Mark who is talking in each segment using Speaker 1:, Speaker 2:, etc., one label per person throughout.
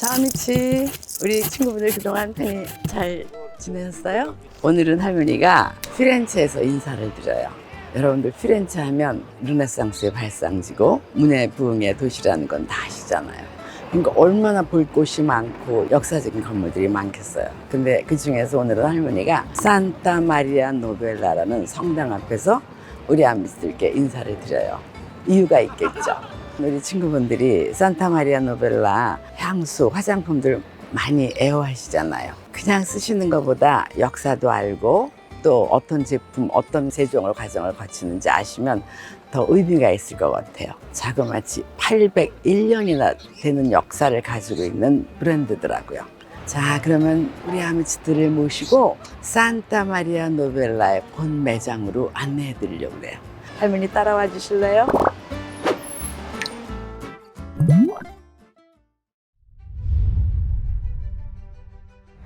Speaker 1: 자미치, 우리 친구분들 그동안 편히 잘 지내셨어요? 오늘은 할머니가 피렌체에서 인사를 드려요. 여러분들 피렌체 하면 르네상스의 발상지고 문예 부흥의 도시라는 건 다 아시잖아요. 그러니까 얼마나 볼 곳이 많고 역사적인 건물들이 많겠어요. 근데 그 중에서 오늘은 할머니가 산타 마리아 노벨라라는 성당 앞에서 우리 아미들께 인사를 드려요. 이유가 있겠죠. 우리 친구분들이 산타 마리아 노벨라 향수, 화장품들 많이 애호하시잖아요. 그냥 쓰시는 것보다 역사도 알고 또 어떤 제품, 어떤 세종을 과정을 거치는지 아시면 더 의미가 있을 것 같아요. 자그마치 801년이나 되는 역사를 가지고 있는 브랜드더라고요. 자, 그러면 우리 아미치들을 모시고 산타 마리아 노벨라의 본 매장으로 안내해 드리려고 그래요. 할머니 따라와 주실래요?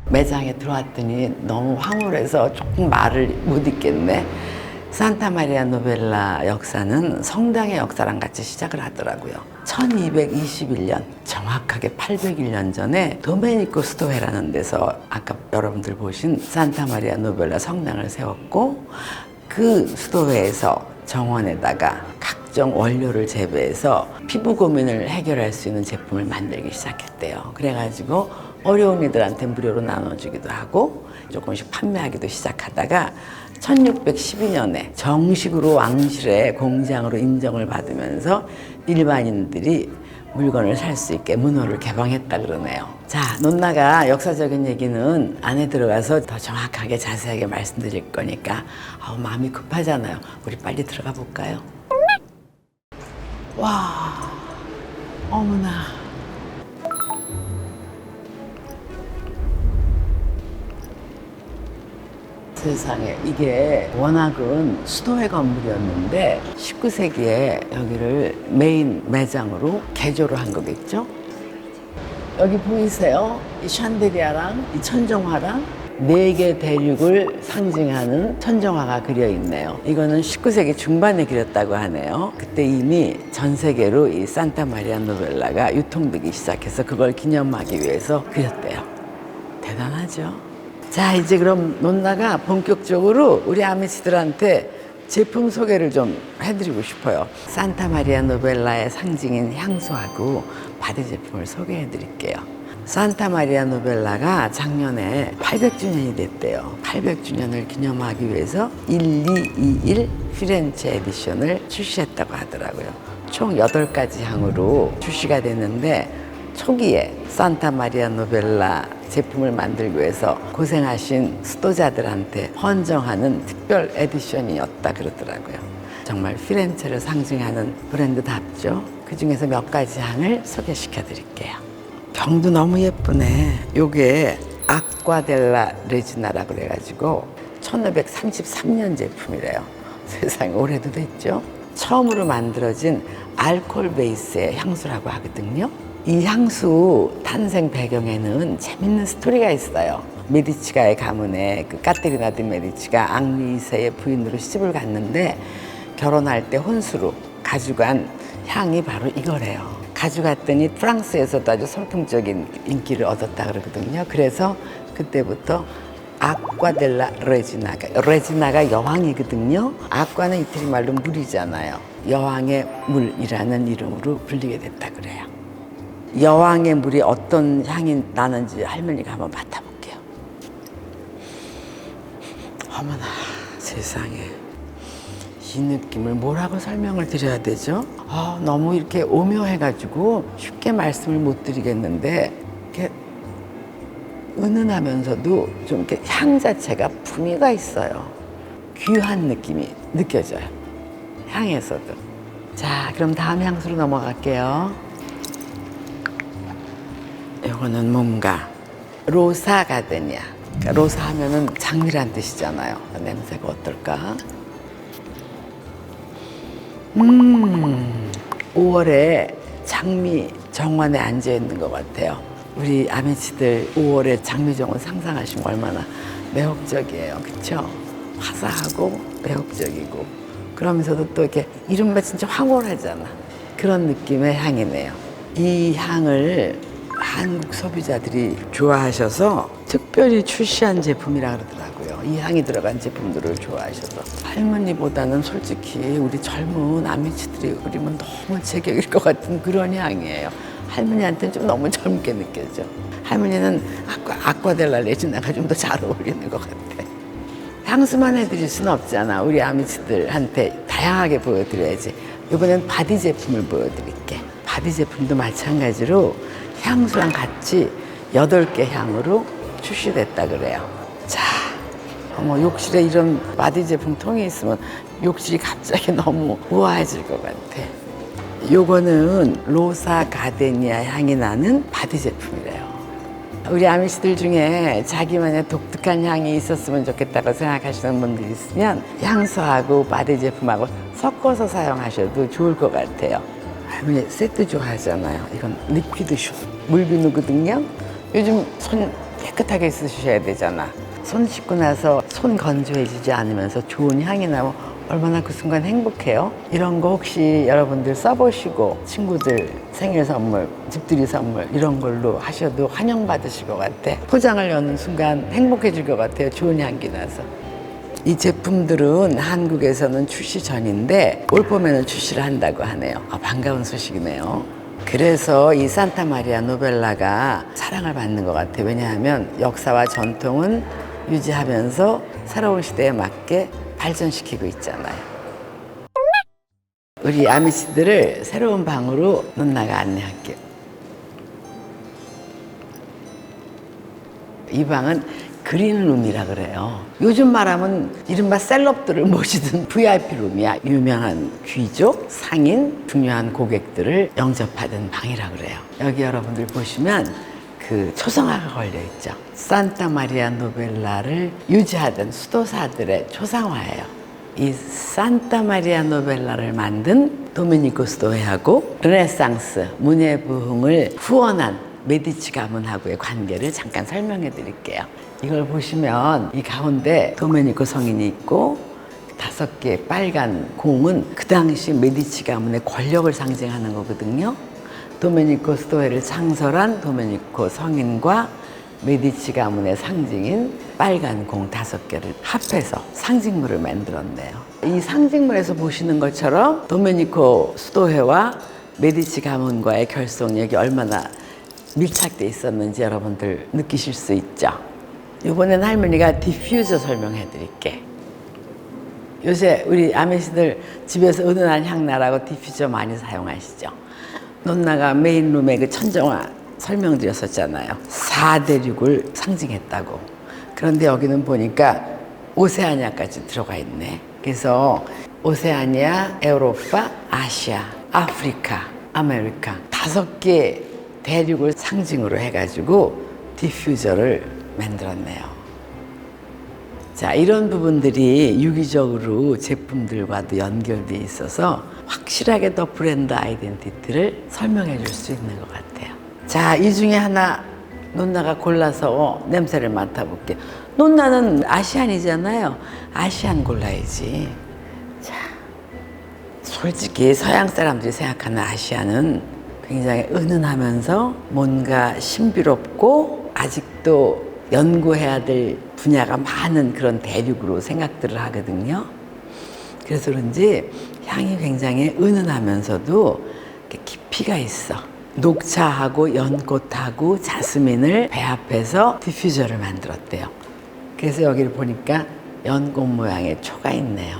Speaker 1: 매장에 들어왔더니 너무 황홀해서 조금 말을 못 잇겠네. 산타 마리아 노벨라 역사는 성당의 역사랑 같이 시작을 하더라고요. 1221년, 정확하게 801년 전에 도메니코 스토헤라는 데서 아까 여러분들 보신 산타 마리아 노벨라 성당을 세웠고, 그 스토헤에서 정원에다가 각종 원료를 재배해서 피부 고민을 해결할 수 있는 제품을 만들기 시작했대요. 그래가지고 어려운 이들한테 무료로 나눠주기도 하고 조금씩 판매하기도 시작하다가 1612년에 정식으로 왕실의 공장으로 인정을 받으면서 일반인들이 물건을 살 수 있게 문호를 개방했다 그러네요. 자, 논나가 역사적인 얘기는 안에 들어가서 더 정확하게 자세하게 말씀드릴 거니까 마음이 급하잖아요. 우리 빨리 들어가 볼까요? 와, 어머나. 세상에, 이게 워낙은 수도회 건물이었는데 19세기에 여기를 메인 매장으로 개조를 한 거겠죠? 여기 보이세요? 이 샹데리아랑 이 천정화랑 4개 대륙을 상징하는 천정화가 그려 있네요. 이거는 19세기 중반에 그렸다고 하네요. 그때 이미 전 세계로 이 산타 마리아 노벨라가 유통되기 시작해서 그걸 기념하기 위해서 그렸대요. 대단하죠? 자, 이제 그럼 논나가 본격적으로 우리 아미치들한테 제품 소개를 좀 해드리고 싶어요. 산타 마리아 노벨라의 상징인 향수하고 바디 제품을 소개해 드릴게요. 산타 마리아 노벨라가 작년에 800주년이 됐대요. 800주년을 기념하기 위해서 1221 피렌체 에디션을 출시했다고 하더라고요. 총 8가지 향으로 출시가 됐는데 초기에 산타 마리아 노벨라 제품을 만들기 위해서 고생하신 수도자들한테 헌정하는 특별 에디션이었다 그러더라고요. 정말 피렌체를 상징하는 브랜드답죠. 그 중에서 몇 가지 향을 소개시켜 드릴게요. 병도 너무 예쁘네. 요게 아쿠아델라 레지나라 그래가지고 1533년 제품이래요. 세상에, 오래도 됐죠. 처음으로 만들어진 알코올 베이스의 향수라고 하거든요. 이 향수 탄생 배경에는 재밌는 스토리가 있어요. 메디치가의 가문에 그 까테리나 디 메디치가 앙리 2세의 부인으로 시집을 갔는데 결혼할 때 혼수로 가져간 향이 바로 이거래요. 가져갔더니 프랑스에서도 아주 선풍적인 인기를 얻었다 그러거든요. 그래서 그때부터 아쿠아델라 레지나가 여왕이거든요. 아쿠아는 이태리 말로 물이잖아요. 여왕의 물이라는 이름으로 불리게 됐다 그래요. 여왕의 물이 어떤 향이 나는지 할머니가 한번 맡아볼게요. 어머나 세상에, 이 느낌을 뭐라고 설명을 드려야 되죠? 너무 이렇게 오묘해가지고 쉽게 말씀을 못 드리겠는데, 이렇게 은은하면서도 좀 이렇게 향 자체가 풍미가 있어요. 귀한 느낌이 느껴져요, 향에서도. 자, 그럼 다음 향수로 넘어갈게요. 이거는 뭔가 로사 가데니아. 그러니까 로사 하면은 장미란 뜻이잖아요. 냄새가 어떨까? 5월에 장미 정원에 앉아 있는 것 같아요. 우리 아미치들 5월에 장미 정원 상상하시면 얼마나 매혹적이에요, 그렇죠? 화사하고 매혹적이고, 그러면서도 또 이렇게 이른바 진짜 황홀하잖아. 그런 느낌의 향이네요. 이 향을 한국 소비자들이 좋아하셔서 특별히 출시한 제품이라 그러더라고요. 이 향이 들어간 제품들을 좋아하셔서. 할머니보다는 솔직히 우리 젊은 아미치들이 그리면 너무 제격일 것 같은 그런 향이에요. 할머니한테는 좀 너무 젊게 느껴져. 할머니는 아쿠아델라 레지나가 좀 더 잘 어울리는 것 같아. 향수만 해드릴 수는 없잖아. 우리 아미치들한테 다양하게 보여드려야지. 이번엔 바디 제품을 보여드릴게. 바디 제품도 마찬가지로 향수랑 같이 8개 향으로 출시됐다 그래요. 자, 어머, 욕실에 이런 바디 제품 통이 있으면 욕실이 갑자기 너무 우아해질 것 같아. 요거는 로사 가데니아 향이 나는 바디 제품이래요. 우리 아미씨들 중에 자기만의 독특한 향이 있었으면 좋겠다고 생각하시는 분들이 있으면 향수하고 바디 제품하고 섞어서 사용하셔도 좋을 것 같아요. 할머니 세트 좋아하잖아요. 이건 리퀴드 슈 물 비누거든요. 요즘 손 깨끗하게 씻으셔야 되잖아. 손 씻고 나서 손 건조해지지 않으면서 좋은 향이 나면 얼마나 그 순간 행복해요. 이런 거 혹시 여러분들 써보시고 친구들 생일 선물, 집들이 선물 이런 걸로 하셔도 환영받으실 것 같아. 포장을 여는 순간 행복해질 것 같아요. 좋은 향기 나서. 이 제품들은 한국에서는 출시 전인데 올 봄에는 출시를 한다고 하네요. 반가운 소식이네요. 그래서 이 산타 마리아 노벨라가 사랑을 받는 것 같아요. 왜냐하면 역사와 전통은 유지하면서 새로운 시대에 맞게 발전시키고 있잖아요. 우리 아미씨들을 새로운 방으로 누나가 안내할게요. 이 방은 그린룸이라 그래요. 요즘 말하면 이른바 셀럽들을 모시던 VIP 룸이야. 유명한 귀족, 상인, 중요한 고객들을 영접하던 방이라 그래요. 여기 여러분들 보시면 그 초상화가 걸려 있죠. 산타 마리아 노벨라를 유지하던 수도사들의 초상화예요. 이 산타 마리아 노벨라를 만든 도메니코 스토헤하고 르네상스 문예 부흥을 후원한 메디치 가문하고의 관계를 잠깐 설명해 드릴게요. 이걸 보시면 이 가운데 도메니코 성인이 있고 5개의 빨간 공은 그 당시 메디치 가문의 권력을 상징하는 거거든요. 도메니코 스토헤를 창설한 도메니코 성인과 메디치 가문의 상징인 빨간 공 5개를 합해서 상징물을 만들었네요. 이 상징물에서 보시는 것처럼 도메니코 스토헤와 메디치 가문과의 결속력이 얼마나 밀착돼 있었는지 여러분들 느끼실 수 있죠. 이번엔 할머니가 디퓨저 설명해 드릴게. 요새 우리 아메시들 집에서 은은한 향 나라고 디퓨저 많이 사용하시죠. 논나가 메인룸에 그 천정화 설명드렸었잖아요. 4대륙을 상징했다고. 그런데 여기는 보니까 오세아니아까지 들어가 있네. 그래서 오세아니아, 에우로파, 아시아, 아프리카, 아메리카 5개 대륙을 상징으로 해가지고 디퓨저를 만들었네요. 자, 이런 부분들이 유기적으로 제품들과도 연결돼 있어서 확실하게 더 브랜드 아이덴티티를 설명해 줄 수 있는 것 같아요. 자, 이 중에 하나 논나가 골라서 냄새를 맡아볼게요. 논나는 아시안이잖아요. 아시안 골라야지. 자, 솔직히 서양 사람들이 생각하는 아시안은 굉장히 은은하면서 뭔가 신비롭고 아직도 연구해야 될 분야가 많은 그런 대륙으로 생각들을 하거든요. 그래서 그런지 향이 굉장히 은은하면서도 깊이가 있어. 녹차하고 연꽃하고 자스민을 배합해서 디퓨저를 만들었대요. 그래서 여기를 보니까 연꽃 모양의 초가 있네요.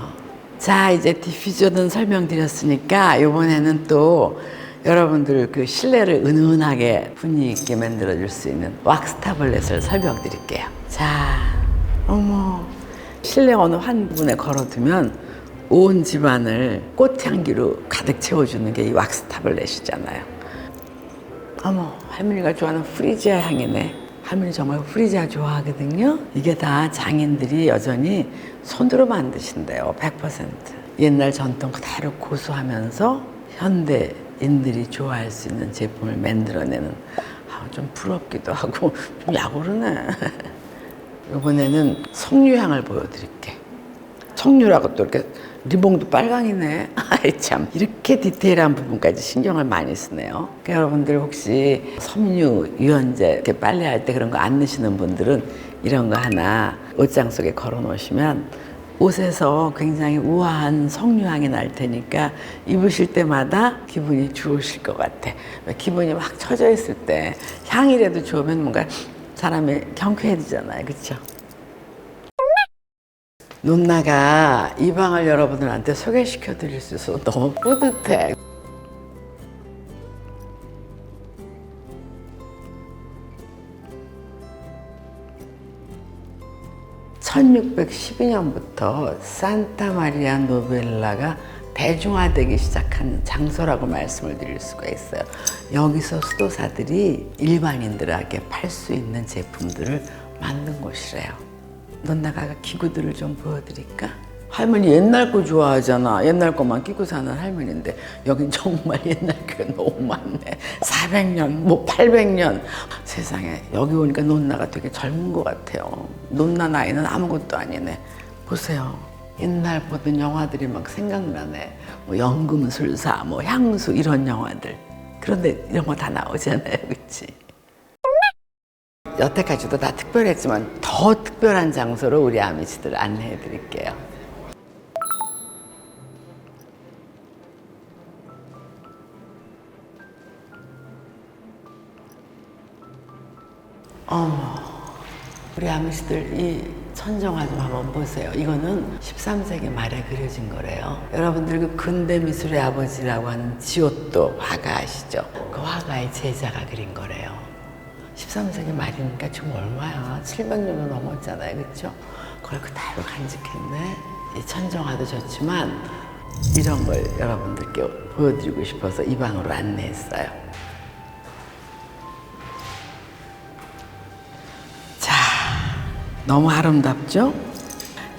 Speaker 1: 자, 이제 디퓨저는 설명드렸으니까 이번에는 또 여러분들 그 실내를 은은하게 분위기 있게 만들어줄 수 있는 왁스 타블렛을 설명드릴게요. 자, 어머, 실내 어느 한 부분에 걸어두면 온 집안을 꽃향기로 가득 채워주는 게 이 왁스 타블렛이잖아요. 어머, 할머니가 좋아하는 프리지아 향이네. 할머니 정말 프리지아 좋아하거든요. 이게 다 장인들이 여전히 손으로 만드신대요. 100%. 옛날 전통 그대로 고수하면서 현대인들이 좋아할 수 있는 제품을 만들어내는, 좀 부럽기도 하고 좀 약오르네. 이번에는 석류향을 보여드릴게. 석류라고 또 이렇게 리봉도 빨강이네. 아이 참, 이렇게 디테일한 부분까지 신경을 많이 쓰네요. 그러니까 여러분들 혹시 섬유, 유연제 이렇게 빨래할 때 그런 거 안 넣으시는 분들은 이런 거 하나 옷장 속에 걸어 놓으시면 옷에서 굉장히 우아한 석류향이 날 테니까 입으실 때마다 기분이 좋으실 것 같아. 기분이 막 처져 있을 때 향이라도 좋으면 뭔가 사람이 경쾌해지잖아요. 그렇죠? 논나가 이 방을 여러분들한테 소개시켜 드릴 수 있어서 너무 뿌듯해. (1612년부터) 산타마리아 노벨라가 대중화되기 시작한 장소라고 말씀을 드릴 수가 있어요. 여기서 수도사들이 일반인들에게 팔 수 있는 제품들을 만든 곳이래요. 논나가 기구들을 좀 보여드릴까? 할머니 옛날 거 좋아하잖아. 옛날 거만 끼고 사는 할머니인데 여긴 정말 옛날 게 너무 많네. 400년, 뭐 800년. 세상에, 여기 오니까 논나가 되게 젊은 것 같아요. 논나 나이는 아무것도 아니네. 보세요. 옛날 보던 영화들이 막 생각나네. 뭐 연금술사, 뭐 향수 이런 영화들. 그런데 이런 거 다 나오잖아요. 그치? 여태까지도 다 특별했지만 더 특별한 장소로 우리 아미씨들 안내해 드릴게요. 우리 아미씨들 이 천정화 좀 한번 보세요. 이거는 13세기 말에 그려진 거래요. 여러분들 그 근대 미술의 아버지라고 하는 지오또 화가 아시죠? 그 화가의 제자가 그린 거래요. 13세기 말이니까 지금 얼마야? 700년은 넘었잖아요. 그렇죠? 그걸 그대로 간직했네. 이 천정화도 좋지만 이런 걸 여러분들께 보여드리고 싶어서 이 방으로 안내했어요. 자, 너무 아름답죠?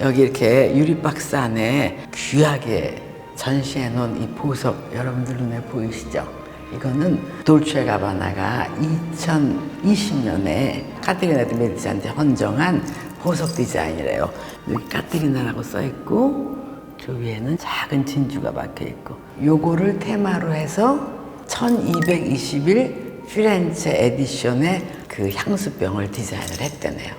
Speaker 1: 여기 이렇게 유리박스 안에 귀하게 전시해 놓은 이 보석 여러분들 눈에 보이시죠? 이거는 돌체가바나가 2020년에 카테리나 드 메디치한테 헌정한 보석 디자인이래요. 여기 카테리나라고 써있고 그 위에는 작은 진주가 박혀있고, 요거를 테마로 해서 1221 피렌체 에디션의 그 향수병을 디자인을 했대네요.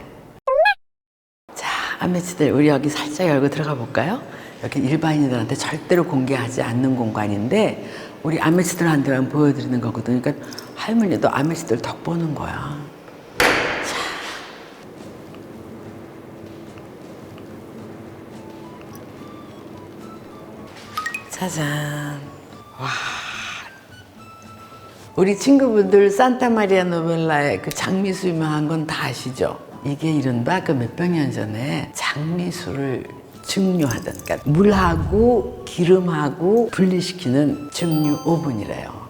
Speaker 1: 자, 아미씨들 우리 여기 살짝 열고 들어가 볼까요? 여기 일반인들한테 절대로 공개하지 않는 공간인데 우리 아미씨들한테만 보여드리는 거거든요. 그러니까 할머니도 아미씨들 덕 보는 거야. 자, 짜잔. 와. 우리 친구분들 산타마리아 노벨라의 그 장미수 유명한 건 다 아시죠? 이게 이른바 그 몇백 년 전에 장미수를 증류하던, 그러니까 물하고 기름하고 분리시키는 증류 오븐이래요.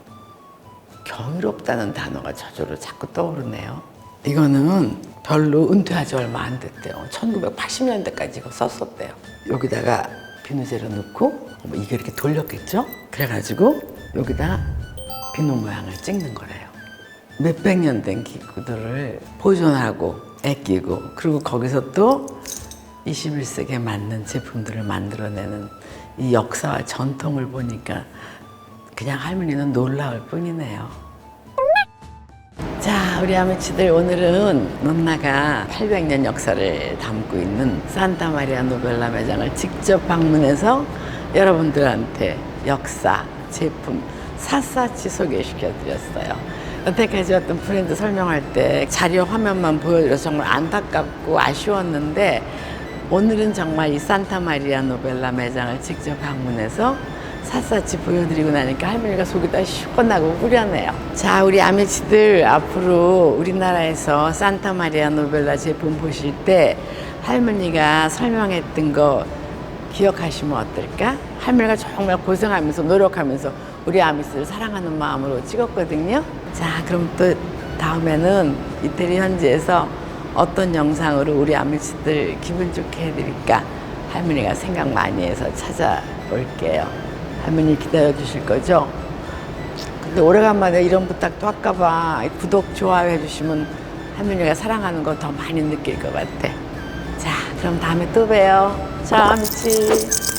Speaker 1: 경이롭다는 단어가 저절로 자꾸 떠오르네요. 이거는 별로 은퇴하지 얼마 안 됐대요. 1980년대까지 이거 썼었대요. 여기다가 비누재료 넣고 이게 이렇게 돌렸겠죠? 그래가지고 여기다 비누 모양을 찍는 거래요. 몇백 년 된 기구들을 보존하고 아끼고, 그리고 거기서 또 21세기에 맞는 제품들을 만들어내는 이 역사와 전통을 보니까 그냥 할머니는 놀라울 뿐이네요. 자, 우리 아미치들, 오늘은 논나가 800년 역사를 담고 있는 산타마리아 노벨라 매장을 직접 방문해서 여러분들한테 역사, 제품 샅샅이 소개시켜 드렸어요. 여태까지 어떤 브랜드 설명할 때 자료 화면만 보여드려서 정말 안타깝고 아쉬웠는데, 오늘은 정말 이 산타마리아 노벨라 매장을 직접 방문해서 샅샅이 보여드리고 나니까 할머니가 속이 다 시원하고 후련해요. 자, 우리 아미치들, 앞으로 우리나라에서 산타마리아 노벨라 제품 보실 때 할머니가 설명했던 거 기억하시면 어떨까? 할머니가 정말 고생하면서 노력하면서 우리 아미씨를 사랑하는 마음으로 찍었거든요. 자, 그럼 또 다음에는 이태리 현지에서 어떤 영상으로 우리 아미씨들 기분 좋게 해드릴까 할머니가 생각 많이 해서 찾아올게요. 할머니 기다려 주실 거죠? 근데 오래간만에 이런 부탁도 할까봐 구독, 좋아요 해주시면 할머니가 사랑하는 거 더 많이 느낄 것 같아. 자, 그럼 다음에 또 봬요. 자, 아미씨.